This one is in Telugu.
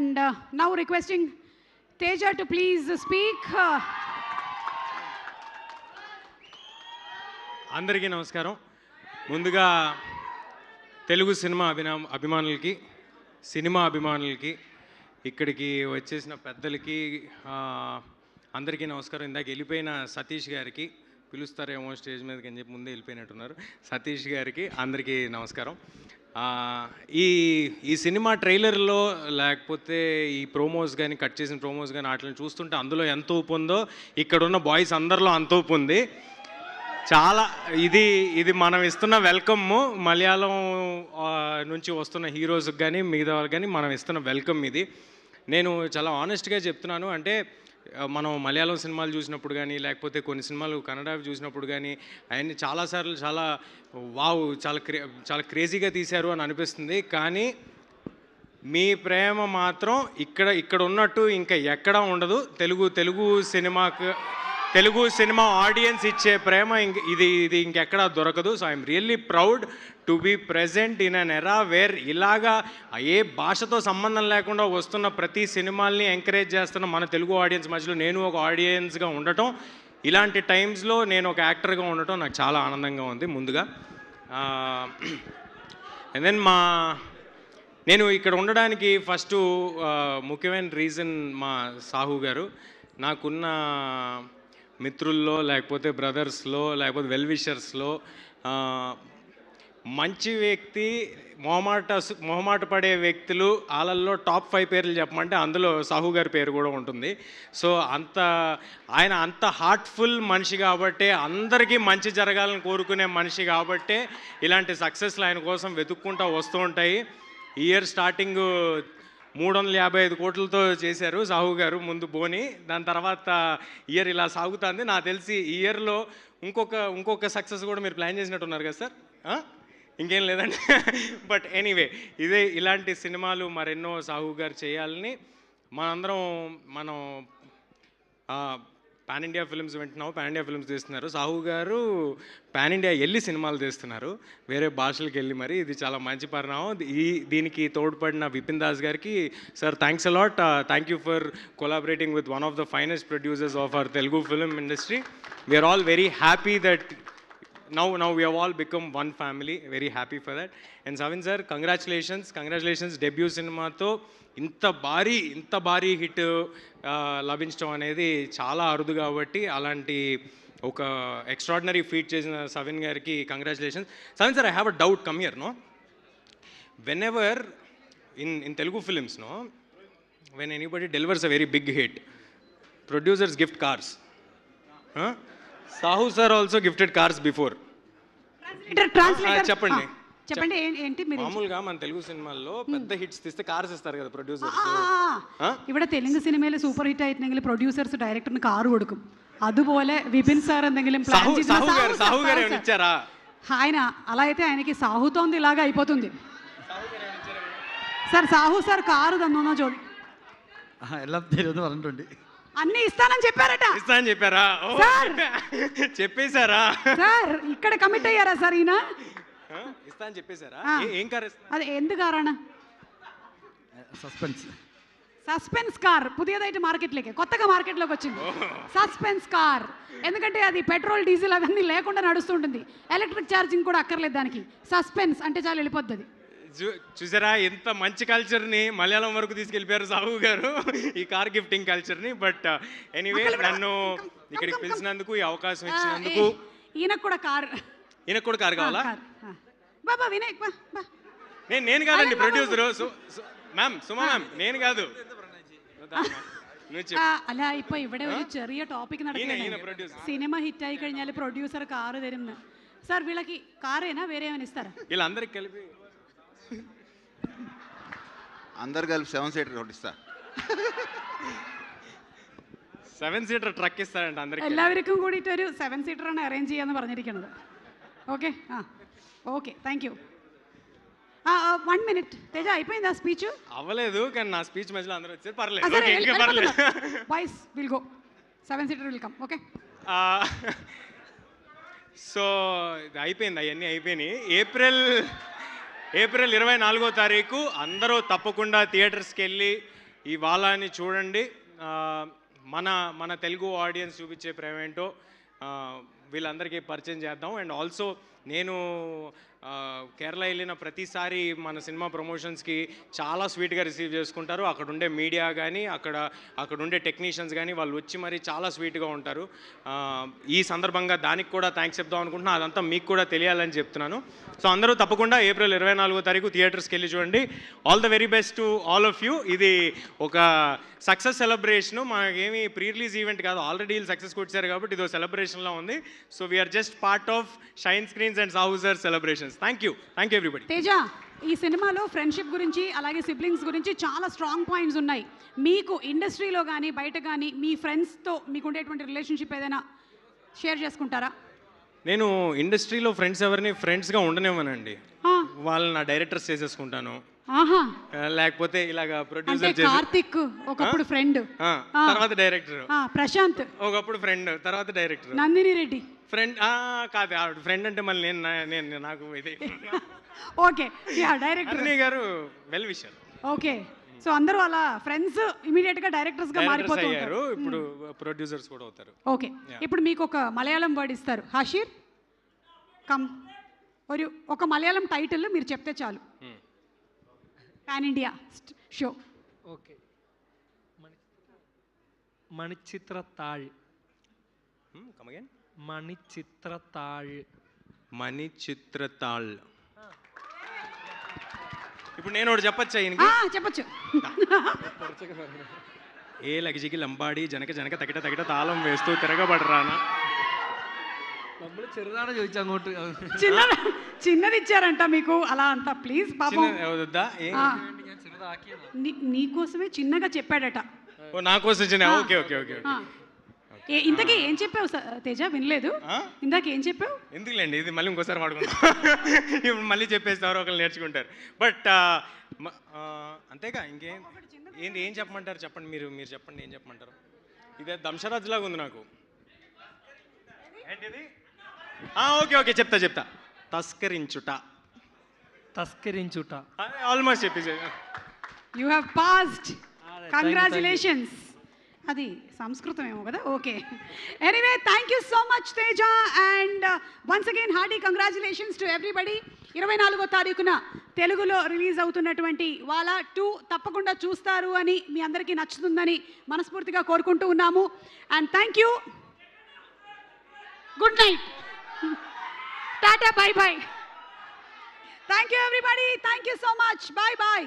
And now requesting Teja to please speak. అందరికీ నమస్కారం. ముందుగా తెలుగు సినిమా అభిమానులకి ఇక్కడికి వచ్చేసిన పెద్దలకి అందరికీ నమస్కారం. ఇందాక వెళ్ళిపోయిన సతీష్ గారికి పిలుస్తారేమో స్టేజ్ మీదకి అని చెప్పి ముందే వెళ్ళిపోయినట్టున్నారు. సతీష్ గారికి అందరికీ నమస్కారం. ఈ సినిమా ట్రైలర్లో లేకపోతే ఈ ప్రోమోస్ కానీ కట్ చేసిన ప్రోమోస్ కానీ వాటిని చూస్తుంటే అందులో ఎంత ఊపు ఉందో ఇక్కడున్న బాయ్స్ అందరిలో అంత ఊపు ఉంది. చాలా ఇది మనం ఇస్తున్న వెల్కమ్. మలయాళం నుంచి వస్తున్న హీరోస్కి కానీ మిగతా వాళ్ళకి కానీ మనం ఇస్తున్న వెల్కమ్ ఇది. నేను చాలా ఆనెస్ట్గా చెప్తున్నాను. అంటే మనం మలయాళం సినిమాలు చూసినప్పుడు కానీ లేకపోతే కొన్ని సినిమాలు కన్నడ చూసినప్పుడు కానీ అవన్నీ చాలాసార్లు వావ్ చాలా క్రేజీగా తీశారు అని అనిపిస్తుంది. కానీ మీ ప్రేమ మాత్రం ఇక్కడ ఉన్నట్టు ఇంకా ఎక్కడా ఉండదు. తెలుగు సినిమా ఆడియన్స్ ఇచ్చే ప్రేమ ఇది ఇంకెక్కడా దొరకదు. So I'm really proud to be present in an era where ఇలాగా ఏ భాషతో సంబంధం లేకుండా వస్తున్న ప్రతి సినిమాల్ని ఎంకరేజ్ చేస్తున్న మన తెలుగు ఆడియన్స్ మధ్యలో నేను ఒక ఆడియన్స్గా ఉండటం, ఇలాంటి టైమ్స్లో నేను ఒక యాక్టర్గా ఉండటం నాకు చాలా ఆనందంగా ఉంది. ముందుగా అండ్ దెన్ నేను ఇక్కడ ఉండడానికి ఫస్ట్ ముఖ్యమైన రీజన్ మా సాహు గారు. నాకున్న మిత్రుల్లో లేకపోతే బ్రదర్స్లో లేకపోతే వెల్ విషర్స్లో మంచి వ్యక్తి, మొహమాట పడే వ్యక్తులు వాళ్ళల్లో టాప్ 5 పేర్లు చెప్పమంటే అందులో సాహు గారి పేరు కూడా ఉంటుంది. సో ఆయన అంత హార్ట్ఫుల్ మనిషి కాబట్టే, అందరికీ మంచి జరగాలని కోరుకునే మనిషి కాబట్టే ఇలాంటి సక్సెస్లు ఆయన కోసం వెతుక్కుంటూ వస్తూ ఉంటాయి. ఈ ఇయర్ స్టార్టింగ్ 355 కోట్లతో చేశారు సాహు గారు ముందు బోని. దాని తర్వాత ఇయర్ ఇలా సాగుతుంది. నాకు తెలిసి ఈ ఇయర్లో ఇంకొక సక్సెస్ కూడా మీరు ప్లాన్ చేసినట్టున్నారు కదా సార్? ఇంకేం లేదండి. బట్ ఎనీవే ఇలాంటి సినిమాలు మరెన్నో సాహు గారు చేయాలని మనం పాన్ ఇండియా ఫిల్మ్స్ వింటున్నాము. పాన్ ఇండియా ఫిల్మ్స్ తీస్తున్నారు. సాహు గారు పాన్ ఇండియా వెళ్ళి సినిమాలు తీస్తున్నారు, వేరే భాషలకు వెళ్ళి. మరి ఇది చాలా మంచి పరిణామం. దీనికి తోడ్పడిన విపిన్ దాస్ గారికి sir thanks a lot. Thank you for collaborating with one of the finest producers of our Telugu film industry. We are all very happy that now we have all become one family. Very happy for that. And Savin sir, congratulations debut సినిమాతో ఇంత భారీ హిట్ లభించడం అనేది చాలా అరుదు. కాబట్టి అలాంటి ఒక ఎక్స్ట్రాడినరీ ఫీట్ చేసిన సవిన్ గారికి congratulations. Savin sir, I have a doubt. Come here. No, whenever in Telugu films, no, when anybody delivers a very big hit, producers gift cars. Sahu sir also gifted cars before. చెప్పండి. ఏంటి మామూలుగా మన తెలుగు సినిమాల్లో పెద్ద హిట్స్ తీస్తే కార్స్ ఇస్తారు కదా ప్రొడ్యూసర్స్. ഇവിടെ തെലുങ്ക് സിനിമയിൽ സൂപ്പർ ഹിറ്റ് ആയിട്ടുണ്ടെങ്കിൽ പ്രൊഡ്യൂസേഴ്സ് ഡയറക്ടറിന് കാർ കൊടുക്കും. അതുപോലെ വിപിൻ സാർ എന്തെങ്കിലും ప్లాన్ సాహు గారు ఇచ్చారా? ఆయన అలా అయితే ఆయనకి సాహుతోంది ఇలాగా అయిపోతుంది. సార్ సాహు సార్ కారు తన్నో చూడు. എല്ലാം തരുമെന്ന് പറഞ്ഞിട്ടുണ്ട്. అన్ని ఇస్తానని చెప్పారట. ఇస్తానని చెప్పారా? చెప్పేశారా సార్? ఇక్కడ కమిట్ అయ్యారా సార్ ఈయన? ఇస్తానని చెప్పేశారా? ఏం కార్? అది എന്ത് കാറാണ്? Suspense car. పుదియదైతే మార్కెట్లోకి కొత్తగా మార్కెట్లోకి వచ్చింది సస్పెన్స్ కార్. ఎందుకంటే అది పెట్రోల్ డీజిల్ అవన్నీ లేకుండా నడుస్తుంటుంది. ఎలక్ట్రిక్ ఛార్జింగ్ కూడా అక్కర్లేదు దానికి. సస్పెన్స్ అంటే చాలా వెళ్ళిపోద్ది అది. చూసారా ఎంత మంచి కల్చర్ని మలయాళం వరకు తీసుకెళ్ళిపోయారు సాహు గారు, ఈ కార్ గిఫ్టింగ్ కల్చర్ని. బట్ ఎనీవే, నన్ను ఇక్కడికి పిలిచినందుకు, ఈ అవకాశం ఇచ్చినందుకు. ఈయనకు కూడా కార్ కావాలా? బాబా వినాయక్, నేను కాదండి ప్రొడ్యూసర్. మ్యామ్, సుమా మ్యామ్, నేను కాదు. അല്ല, ഇപ്പൊ ഇവിടെ ഒരു ചെറിയ ടോപ്പിക് നടക്കുകയാണ്. സിനിമ ഹിറ്റ് ആയി കഴിഞ്ഞാൽ പ്രൊഡ്യൂസർ കാറ് തരുന്നു. సార్ వీళ్ళకి కారేనా వేరే ఏమైనా ఇస్తారా? వీళ్ళందరికి కలిపి 7 సీటర్ ఒకటి ఇస్తా. 7 സീറ്റർ ട്രക്ക് ഇస్తారంట అందరికి. എല്ലാവർക്കും കൂടിയിട്ട് ഒരു 7 സീറ്റർ ആണ് അറേഞ്ച് ചെയ്യാന്ന് പറഞ്ഞിരിക്കുന്നത്. Okay, okay, thank you. 1 minute. Teja అయిపోయిందా స్పీచ్? అవ్వలేదు, కానీ నా స్పీచ్ మధ్యలో అందరూ వచ్చారు. పర్లేదు, ఓకే, ఇంకా పర్లేదు. Boys will go. 7 seater will come. Okay. So అయిపోయింది, అవన్నీ అయిపోయినాయి. ఏప్రిల్ 24వ తారీఖు అందరూ తప్పకుండా థియేటర్స్కి వెళ్ళి ఈ వాలాని చూడండి. మన మన తెలుగు ఆడియన్స్ చూపించే ప్రేమ ఏంటో వీళ్ళందరికీ పరిచయం చేద్దాం. అండ్ ఆల్సో నేను కేరళ వెళ్ళిన ప్రతిసారి మన సినిమా ప్రమోషన్స్కి చాలా స్వీట్గా రిసీవ్ చేసుకుంటారు. అక్కడ ఉండే మీడియా కానీ అక్కడ ఉండే టెక్నీషియన్స్ కానీ వాళ్ళు వచ్చి మరి చాలా స్వీట్గా ఉంటారు. ఈ సందర్భంగా దానికి కూడా థ్యాంక్స్ చెప్దాం అనుకుంటున్నా. అదంతా మీకు కూడా తెలియాలని చెప్తున్నాను. సో అందరూ తప్పకుండా ఏప్రిల్ 24వ తారీఖు థియేటర్స్కి వెళ్ళి చూడండి. All the very best to all of you. ఇది ఒక సక్సెస్ సెలబ్రేషను, మనకేమి ప్రీ రిలీజ్ ఈవెంట్ కాదు. ఆల్రెడీ వీళ్ళు సక్సెస్ కొట్టారు కాబట్టి ఇది సెలబ్రేషన్లో ఉంది. So we are just part of shine screens and Sahu sir celebrations. Thank you everybody. Teja, ఈ సినిమాలో ఫ్రెండ్షిప్ గురించి అలాగే సిబ్లింగ్స్ గురించి చాలా స్ట్రాంగ్ పాయింట్స్ ఉన్నాయి. మీకు ఇండస్ట్రీలో కానీ బయట కానీ మీ ఫ్రెండ్స్తో మీకు ఉండేటువంటి రిలేషన్షిప్ ఏదైనా షేర్ చేసుకుంటారా? నేను ఇండస్ట్రీలో ఫ్రెండ్స్ ఎవరిని ఫ్రెండ్స్గా ఉండనివ్వనండి. వాళ్ళని నా డైరెక్టర్స్ చేసేసుకుంటాను. ఆహా, లేకపోతే ఇలాగా అంటే ప్రొడ్యూసర్ చేసి కార్తిక్ ఒకప్పుడు ఫ్రెండ్, తర్వాత డైరెక్టర్. ప్రశాంత్ ఒకప్పుడు ఫ్రెండ్, తర్వాత డైరెక్టర్. నందిని రెడ్డి ఫ్రెండ్ కాదు, ఆవిడ ఫ్రెండ్ అంటే మళ్ళీ నేను నాకు ఇది ఓకే, యా డైరెక్టర్ అన్నయ్య గారు వెల్ విషర్. ఓకే, సో అందరూ అలా ఫ్రెండ్స్ ఇమీడియట్ గా డైరెక్టర్స్ గా మారిపోతూ అయ్యారు. ఉంటారు. ఇప్పుడు ప్రొడ్యూసర్స్ కూడా అవుతారు. ఓకే, ఇప్పుడు మీకు ఒక మలయాళం వర్డ్ ఇస్తారు. హాషీర్ కమ్, ఒక మలయాళం టైటిల్ మీరు చెప్తే చాలు. Pan India show. Okay, Manichitrathazhu. Come again. Manichitrathazhu. Manichitrathazhu. ఇప్పుడు నేను ఒకటి చెప్పచ్చా ఈయనకి? చెప్పచ్చు. ఏ లగిజికి లంబాడి జనక జనక తగిట తగిట తాళం వేస్తూ తిరగబడరానా. നമ്മൾ ചെറുതാണ് ചോദിച്ചു അങ്ങോട്ട്. చిన్నది ఇచ్చారంట మీకు అలా అంత. ప్లీజ్ పాపం వద్దా? ഞാൻ ചെറുതാക്കിയതാ. నీకోసమే చిన్నగా చెప్పాడట. ఓ నా కోసం చిన్న. Okay okay okay okay. ఇంతకీ ఏం చెప్పావు తేజ? వినలేదు. ఇందాక ఏం చెప్పావు? ఎందుకులేండి, ఇది మళ్ళీ ఇంకోసారి వాడుకుంటాం. ఇప్పుడు మళ్ళీ చెప్పేసి ఎవరో ఒకరు నేర్చుకుంటారు. బట్ అంతేగా ఇంకేం ఏం చెప్పమంటారు? చెప్పండి, మీరు చెప్పండి, ఏం చెప్పమంటారు? ఇదే దంశరాజ్ లాగా ఉంది నాకు. ఏంటిది? ఓకే ఓకే, చెప్తా. తస్కరించుట. ఆల్మోస్ట్ చెప్పేసి. You have passed. కంగ్రాచులేషన్స్. అది సంస్కృతం ఏమో కదా. Okay, anyway thank you so much Teja, and once again hearty congratulations to everybody. 24వ తారీఖున తెలుగులో రిలీజ్ అవుతున్నటువంటి వాలా 2 తప్పకుండా చూస్తారు అని, మీ అందరికీ నచ్చుతుందని మనస్ఫూర్తిగా కోరుకుంటూ ఉన్నాము. And thank you, good night, Tata, by by. Thank you everybody, thank you so much, by by.